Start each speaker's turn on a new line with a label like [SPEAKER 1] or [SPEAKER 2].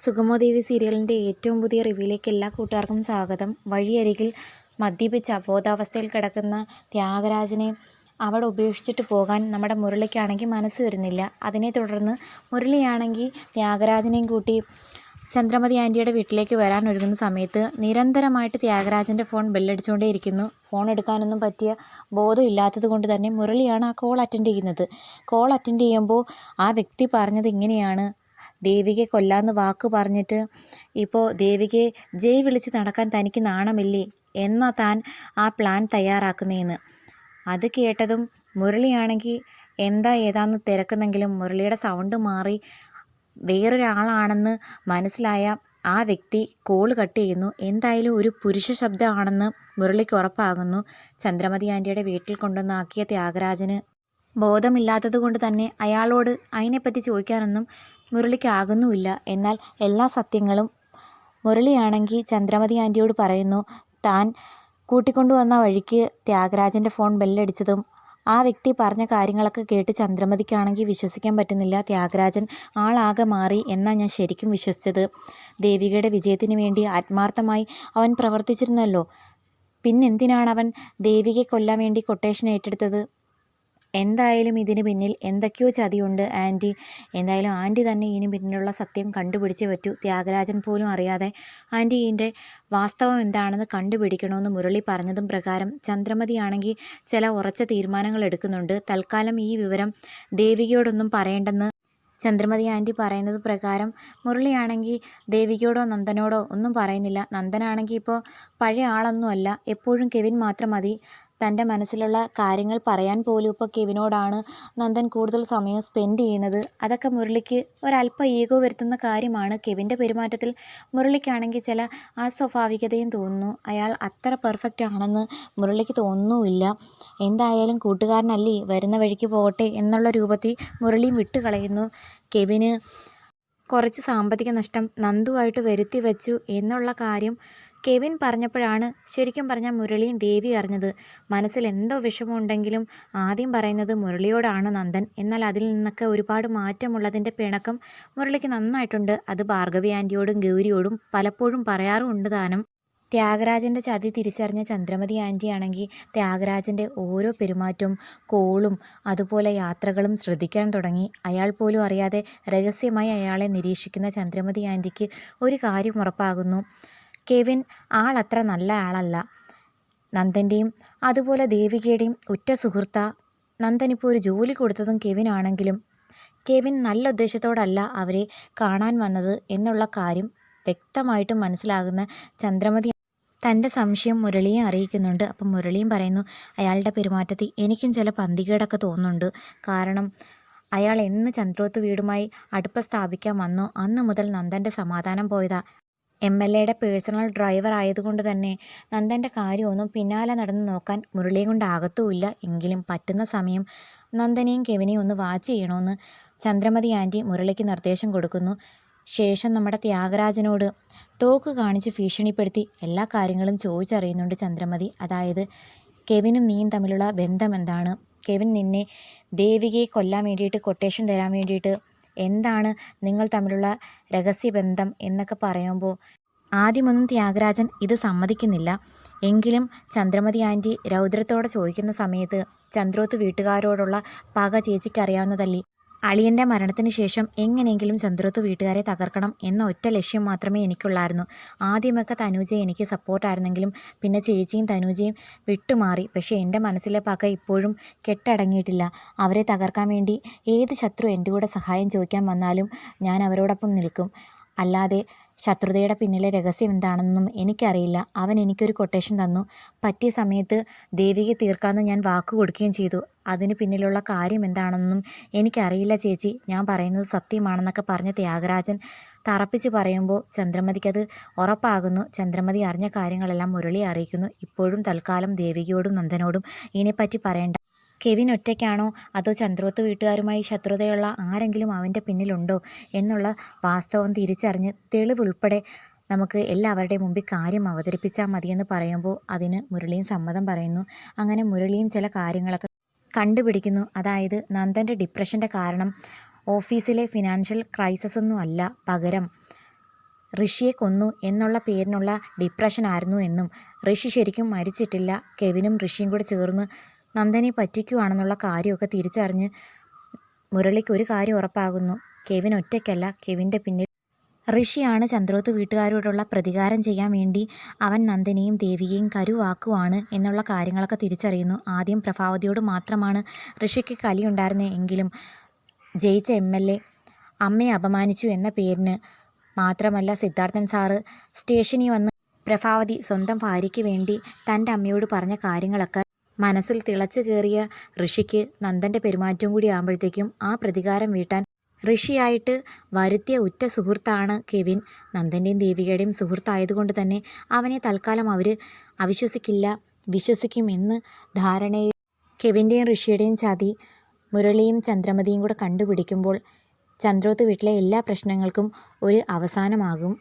[SPEAKER 1] സുഗമോദേവി സീരിയലിൻ്റെ ഏറ്റവും പുതിയ റിവ്യൂയിലേക്ക് എല്ലാ കൂട്ടുകാർക്കും സ്വാഗതം. വഴിയരികിൽ മദ്യപിച്ച് അബോധാവസ്ഥയിൽ കിടക്കുന്ന ത്യാഗരാജനെ അവിടെ ഉപേക്ഷിച്ചിട്ട് പോകാൻ നമ്മുടെ മുരളിക്കാണെങ്കിൽ മനസ്സ് വരുന്നില്ല. അതിനെ തുടർന്ന് മുരളിയാണെങ്കിൽ ത്യാഗരാജനെയും കൂട്ടി ചന്ദ്രമതി ആൻറ്റിയുടെ വീട്ടിലേക്ക് വരാൻ ഒരുങ്ങുന്ന സമയത്ത് നിരന്തരമായിട്ട് ത്യാഗരാജൻ്റെ ഫോൺ ബെല്ലടിച്ചുകൊണ്ടേയിരിക്കുന്നു. ഫോൺ എടുക്കാനൊന്നും പറ്റിയ ബോധമില്ലാത്തത് കൊണ്ട് തന്നെ മുരളിയാണ് ആ കോൾ അറ്റൻഡ് ചെയ്യുന്നത്. കോൾ അറ്റൻഡ് ചെയ്യുമ്പോൾ ആ വ്യക്തി പറഞ്ഞത് ഇങ്ങനെയാണ്: ദേവികയെ കൊല്ലാമെന്ന് വാക്ക് പറഞ്ഞിട്ട് ഇപ്പോൾ ദേവികയെ ജയ് വിളിച്ച് നടക്കാൻ തനിക്ക് നാണമില്ലേ എന്നാ താൻ ആ പ്ലാൻ തയ്യാറാക്കുന്നതെന്ന്. അത് കേട്ടതും മുരളിയാണെങ്കിൽ എന്താ ഏതാന്ന് തിരക്കുന്നെങ്കിലും മുരളിയുടെ സൗണ്ട് മാറി വേറൊരാളാണെന്ന് മനസ്സിലായ ആ വ്യക്തി കോൾ കട്ട് ചെയ്യുന്നു. എന്തായാലും ഒരു പുരുഷ ശബ്ദമാണെന്ന് മുരളിക്ക് ഉറപ്പാകുന്നു. ചന്ദ്രമതി ആൻറ്റിയുടെ വീട്ടിൽ കൊണ്ടുവന്നാക്കിയ ത്യാഗരാജന് ബോധമില്ലാത്തത് കൊണ്ട് തന്നെ അയാളോട് അതിനെപ്പറ്റി ചോദിക്കാനൊന്നും മുരളിക്കാകുന്നുമില്ല. എന്നാൽ എല്ലാ സത്യങ്ങളും മുരളിയാണെങ്കിൽ ചന്ദ്രമതി ആൻറ്റിയോട് പറയുന്നു. താൻ കൂട്ടിക്കൊണ്ടുവന്ന വഴിക്ക് ത്യാഗരാജൻ്റെ ഫോൺ ബെല്ലടിച്ചതും ആ വ്യക്തി പറഞ്ഞ കാര്യങ്ങളൊക്കെ കേട്ട് ചന്ദ്രമതിക്കാണെങ്കിൽ വിശ്വസിക്കാൻ പറ്റുന്നില്ല. ത്യാഗരാജൻ ആളാകെ മാറി എന്നാണ് ഞാൻ ശരിക്കും വിശ്വസിച്ചത്. ദേവികയുടെ വിജയത്തിന് വേണ്ടി ആത്മാർത്ഥമായി അവൻ പ്രവർത്തിച്ചിരുന്നല്ലോ, പിന്നെന്തിനാണ് അവൻ ദേവികയെ കൊല്ലാൻ വേണ്ടി കൊട്ടേഷൻ ഏറ്റെടുത്തത്? എന്തായാലും ഇതിന് പിന്നിൽ എന്തൊക്കെയോ ചതിയുണ്ട് ആൻറ്റി. എന്തായാലും ആൻറ്റി തന്നെ ഇതിന് പിന്നിലുള്ള സത്യം കണ്ടുപിടിച്ചേ പറ്റൂ. ത്യാഗരാജൻ പോലും അറിയാതെ ആൻറ്റി ഇതിൻ്റെ വാസ്തവം എന്താണെന്ന് കണ്ടുപിടിക്കണമെന്ന് മുരളി പറഞ്ഞതും പ്രകാരം ചന്ദ്രമതിയാണെങ്കിൽ ചില ഉറച്ച തീരുമാനങ്ങൾ എടുക്കുന്നുണ്ട്. തൽക്കാലം ഈ വിവരം ദേവികയോടൊന്നും പറയേണ്ടെന്ന് ചന്ദ്രമതി ആൻറ്റി പറയുന്നത് പ്രകാരം മുരളിയാണെങ്കിൽ ദേവികയോടോ നന്ദനോടോ ഒന്നും പറയുന്നില്ല. നന്ദനാണെങ്കിൽ ഇപ്പോൾ പഴയ ആളൊന്നുമല്ല, എപ്പോഴും കെവിൻ മാത്രം മതി. തൻ്റെ മനസ്സിലുള്ള കാര്യങ്ങൾ പറയാൻ പോലും ഇപ്പോൾ കെവിനോടാണ് നന്ദൻ കൂടുതൽ സമയം സ്പെൻഡ് ചെയ്യുന്നത്. അതൊക്കെ മുരളിക്ക് ഒരല്പം ഈഗോ വരുത്തുന്ന കാര്യമാണ്. കെവിൻ്റെ പെരുമാറ്റത്തിൽ മുരളിക്കാണെങ്കിൽ ചില അസ്വാഭാവികതയും തോന്നുന്നു. അയാൾ അത്ര പെർഫെക്റ്റ് ആണെന്ന് മുരളിക്ക് തോന്നുന്നുമില്ല. എന്തായാലും കൂട്ടുകാരനല്ലേ, വരുന്ന വഴിക്ക് പോകട്ടെ എന്നുള്ള രൂപത്തിൽ മുരളിയും വിട്ടുകളയുന്നു. കെവിന് കുറച്ച് സാമ്പത്തിക നഷ്ടം നന്ദുവായിട്ട് വരുത്തി വച്ചു എന്നുള്ള കാര്യം കെവിൻ പറഞ്ഞപ്പോഴാണ് ശരിക്കും പറഞ്ഞാൽ മുരളിയും ദേവി അറിഞ്ഞത്. മനസ്സിൽ എന്തോ വിഷമമുണ്ടെങ്കിലും ആദ്യം പറയുന്നത് മുരളിയോടാണ് നന്ദൻ. എന്നാൽ അതിൽ നിന്നൊക്കെ ഒരുപാട് മാറ്റമുള്ളതിൻ്റെ പിണക്കം മുരളിക്ക് നന്നായിട്ടുണ്ട്. അത് ഭാർഗവി ആൻറ്റിയോടും ഗൗരിയോടും പലപ്പോഴും പറയാറുമുണ്ട് താനും. ത്യാഗരാജൻ്റെ ചതി തിരിച്ചറിഞ്ഞ ചന്ദ്രമതി ആൻറ്റിയാണെങ്കിൽ ത്യാഗരാജൻ്റെ ഓരോ പെരുമാറ്റവും കോളും അതുപോലെ യാത്രകളും ശ്രദ്ധിക്കാൻ തുടങ്ങി. അയാൾ പോലും അറിയാതെ രഹസ്യമായി അയാളെ നിരീക്ഷിക്കുന്ന ചന്ദ്രമതി ആൻറ്റിക്ക് ഒരു കാര്യം ഉറപ്പാകുന്നു: കെവിൻ ആളത്ര നല്ല ആളല്ല. നന്ദൻ്റെയും അതുപോലെ ദേവികയുടെയും ഉറ്റ സുഹൃത്താ. നന്ദനിപ്പോൾ ഒരു ജോലി കൊടുത്തതും കെവിനാണെങ്കിലും കെവിൻ നല്ല ഉദ്ദേശത്തോടല്ല അവരെ കാണാൻ വന്നത് എന്നുള്ള കാര്യം വ്യക്തമായിട്ടും മനസ്സിലാകുന്ന ചന്ദ്രമതി തൻ്റെ സംശയം മുരളിയെ അറിയിക്കുന്നുണ്ട്. അപ്പം മുരളിയും പറയുന്നു, അയാളുടെ പെരുമാറ്റത്തിൽ എനിക്കും ചില പന്തികേടൊക്കെ തോന്നുന്നുണ്ട്. കാരണം അയാൾ എന്ന് ചന്ദ്രോത്ത് വീടുമായി അടുപ്പം സ്ഥാപിക്കാൻ വന്നോ അന്ന് മുതൽ നന്ദൻ്റെ സമാധാനം പോയതാ. MLAയുടെ പേഴ്സണൽ ഡ്രൈവർ ആയതുകൊണ്ട് തന്നെ നന്ദൻ്റെ കാര്യമൊന്നും പിന്നാലെ നടന്ന് നോക്കാൻ മുരളിയെ കൊണ്ടാകത്തുമില്ല. എങ്കിലും പറ്റുന്ന സമയം നന്ദനെയും കെവിനെയും ഒന്ന് വാച്ച് ചെയ്യണമെന്ന് ചന്ദ്രമതി ആൻറ്റി മുരളിക്ക് നിർദ്ദേശം കൊടുക്കുന്നു. ശേഷം നമ്മുടെ ത്യാഗരാജനോട് തോക്ക് കാണിച്ച് ഭീഷണിപ്പെടുത്തി എല്ലാ കാര്യങ്ങളും ചോദിച്ചറിയുന്നുണ്ട് ചന്ദ്രമതി. അതായത് കെവിനും നീയും തമ്മിലുള്ള ബന്ധം എന്താണ്, കെവിൻ നിന്നെ ദേവികയെ കൊല്ലാൻ വേണ്ടിയിട്ട് കൊട്ടേഷൻ തരാൻ വേണ്ടിയിട്ട് എന്താണ് നിങ്ങൾ തമ്മിലുള്ള രഹസ്യബന്ധം എന്നൊക്കെ പറയുമ്പോൾ ആദ്യമൊന്നും ത്യാഗരാജൻ ഇത് സമ്മതിക്കുന്നില്ല. എങ്കിലും ചന്ദ്രമതി ആൻറ്റി രൗദ്രത്തോടെ ചോദിക്കുന്ന സമയത്ത് ചന്ദ്രോത്ത് വീട്ടുകാരോടുള്ള പക ചേച്ചിക്ക് അറിയാവുന്നതല്ലേ. അളിയൻ്റെ മരണത്തിന് ശേഷം എങ്ങനെയെങ്കിലും ചന്ദ്രോത്ത് വീട്ടുകാരെ തകർക്കണം എന്ന ഒറ്റ ലക്ഷ്യം മാത്രമേ എനിക്കുള്ളായിരുന്നു. ആദ്യമൊക്കെ തനൂജ എനിക്ക് സപ്പോർട്ടായിരുന്നെങ്കിലും പിന്നെ ചേച്ചിയും തനൂജയും വിട്ടുമാറി. പക്ഷേ എൻ്റെ മനസ്സിലെ പക ഇപ്പോഴും കെട്ടടങ്ങിയിട്ടില്ല. അവരെ തകർക്കാൻ വേണ്ടി ഏത് ശത്രു എൻ്റെ കൂടെ സഹായം ചോദിക്കാൻ വന്നാലും ഞാൻ അവരോടൊപ്പം നിൽക്കും. അല്ലാതെ ശത്രുതയുടെ പിന്നിലെ രഹസ്യം എന്താണെന്നും എനിക്കറിയില്ല. അവൻ എനിക്കൊരു കൊട്ടേഷൻ തന്നു. പറ്റിയ സമയത്ത് ദേവികയെ തീർക്കാമെന്ന് ഞാൻ വാക്ക് കൊടുക്കുകയും ചെയ്തു. അതിന് പിന്നിലുള്ള കാര്യം എന്താണെന്നും എനിക്കറിയില്ല ചേച്ചി, ഞാൻ പറയുന്നത് സത്യമാണെന്നൊക്കെ പറഞ്ഞ ത്യാഗരാജൻ തറപ്പിച്ച് പറയുമ്പോൾ ചന്ദ്രമതിക്കത് ഉറപ്പാകുന്നു. ചന്ദ്രമതി അറിഞ്ഞ കാര്യങ്ങളെല്ലാം മുരളിയെ അറിയിക്കുന്നു. ഇപ്പോഴും തൽക്കാലം ദേവികയോടും നന്ദനോടും ഇതിനെപ്പറ്റി പറയേണ്ട. കെവിൻ ഒറ്റയ്ക്കാണോ അതോ ചന്ദ്രോത്ത് വീട്ടുകാരുമായി ശത്രുതയുള്ള ആരെങ്കിലും അവൻ്റെ പിന്നിലുണ്ടോ എന്നുള്ള വാസ്തവം തിരിച്ചറിഞ്ഞ് തെളിവുൾപ്പെടെ നമുക്ക് എല്ലാവരുടെയും മുമ്പിൽ കാര്യം അവതരിപ്പിച്ചാൽ മതിയെന്ന് പറയുമ്പോൾ അതിന് മുരളിയും സമ്മതം പറയുന്നു. അങ്ങനെ മുരളിയും ചില കാര്യങ്ങളൊക്കെ കണ്ടുപിടിക്കുന്നു. അതായത് നന്ദൻ്റെ ഡിപ്രഷൻ്റെ കാരണം ഓഫീസിലെ ഫിനാൻഷ്യൽ ക്രൈസിസ് ഒന്നും അല്ല, പകരം ഋഷിയെ കൊന്നു എന്നുള്ള പേരിനുള്ള ഡിപ്രഷൻ ആയിരുന്നു എന്നും ഋഷി ശരിക്കും മരിച്ചിട്ടില്ല, കെവിനും ഋഷിയും കൂടെ ചേർന്ന് നന്ദനെ പറ്റിക്കുകയാണെന്നുള്ള കാര്യമൊക്കെ തിരിച്ചറിഞ്ഞ് മുരളിക്ക് ഒരു കാര്യം ഉറപ്പാകുന്നു. കെവിൻ ഒറ്റയ്ക്കല്ല, കെവിൻ്റെ പിന്നിൽ ഋഷിയാണ്. ചന്ദ്രോത്ത് വീട്ടുകാരോടുള്ള പ്രതികാരം ചെയ്യാൻ വേണ്ടി അവൻ നന്ദനെയും ദേവിയെയും കരുവാക്കുവാണ് എന്നുള്ള കാര്യങ്ങളൊക്കെ തിരിച്ചറിയുന്നു. ആദ്യം പ്രഭാവതിയോട് മാത്രമാണ് ഋഷിക്ക് കലിയുണ്ടായിരുന്നത് എങ്കിലും ജയിച്ച MLA അമ്മയെ അപമാനിച്ചു എന്ന പേരിന് മാത്രമല്ല, സിദ്ധാർത്ഥൻ സാറ് സ്റ്റേഷനിൽ വന്ന് പ്രഭാവതി സ്വന്തം ഭാര്യയ്ക്ക് വേണ്ടി തൻ്റെ അമ്മയോട് പറഞ്ഞ കാര്യങ്ങളൊക്കെ മനസ്സിൽ തിളച്ചു കയറിയ ഋഷിക്ക് നന്ദൻ്റെ പെരുമാറ്റവും കൂടി ആകുമ്പോഴത്തേക്കും ആ പ്രതികാരം വീട്ടാൻ ഋഷിയായിട്ട് വരുത്തിയ ഉറ്റ സുഹൃത്താണ് കെവിൻ. നന്ദൻ്റെയും ദേവികയുടെയും സുഹൃത്തായതുകൊണ്ട് തന്നെ അവനെ തൽക്കാലം അവർ അവിശ്വസിക്കില്ല, വിശ്വസിക്കുമെന്ന് ധാരണയിൽ കെവിൻ്റെയും ഋഷിയുടെയും ചതി മുരളിയും ചന്ദ്രമതിയും കൂടെ കണ്ടുപിടിക്കുമ്പോൾ ചന്ദ്രോത്ത് വീട്ടിലെ എല്ലാ പ്രശ്നങ്ങൾക്കും ഒരു അവസാനമാകും.